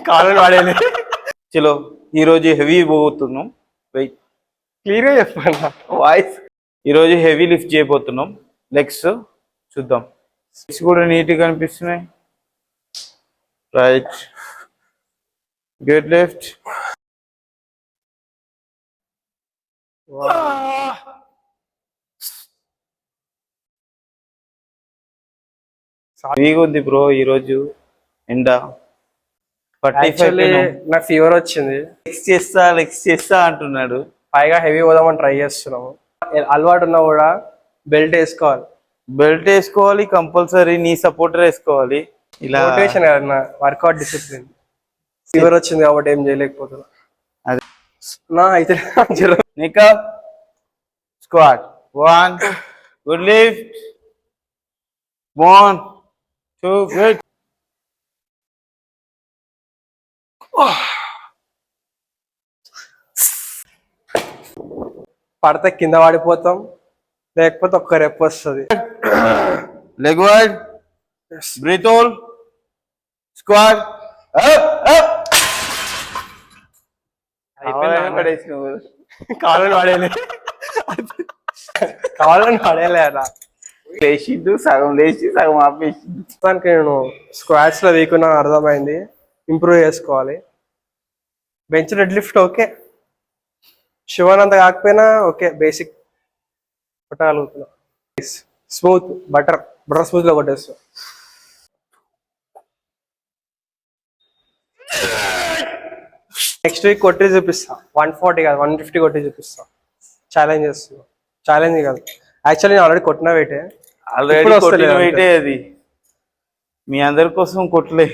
కాలం వాడేది. చలో ఈ రోజు హెవీ పోతున్నాం. వెయిట్ క్లియర్ గా చెప్పండి. వాయిస్ ఈరోజు హెవీ లిఫ్ట్ చేయబోతున్నాం. లెగ్స్ చూద్దాం. లెగ్స్ కూడా నీట్ గా కనిపిస్తున్నాయి. Right, good. లెఫ్ట్, ఉంది బ్రో. ఈరోజు ఎండ నాకు ఫీవర్ వచ్చింది. లెగ్స్ చేస్తా అంటున్నాడు. పైగా హెవీ పోదామని ట్రై చేస్తున్నాము. అలవాటు ఉన్నా కూడా బెల్ట్ వేసుకోవాలి. బెల్ట్ వేసుకోవాలి కంపల్సరీ. నీ సపోర్టర్ వేసుకోవాలి. ఇలా వర్కౌట్ డిసిప్లిన్. ఫీవర్ వచ్చింది కాబట్టి ఏం చేయలేకపోతున్నా. అదే నా అయితే నికప్ స్క్వాట్ 1 గుడ్. Lift 1 2 good. పడితే కింద పడిపోతాం, లేకపోతే ఒక్క రెప్ వస్తుంది. Leg wide, breath hold, squat కావాలని వాడేది. కావాలని వాడేలే అలా లేచిండు, సగం లేచి సగం ఆపేసిండు. మొత్తానికి నేను స్క్వాట్స్ లో వీక్ ఉన్నా అర్థమైంది. ఇంప్రూవ్ చేసుకోవాలి. Bench dead lift okay, Shivananda కాకపోయినా ఓకే, బేసిక్ కొట్టగలుగుతున్నా. స్మూత్ బటర్ స్మూత్ లో కొట్టేస్తా. నెక్స్ట్ వీక్ కొట్టి చూపిస్తా. 140 కాదు 150 కొట్టి చూపిస్తా. ఛాలెంజ్ చేస్తున్నా. ఛాలెంజ్ కాదు, యాక్చువల్లీ నేను ఆల్రెడీ కొట్టిన వెయిటే. అది మీ అందరి కోసం కొట్టలే.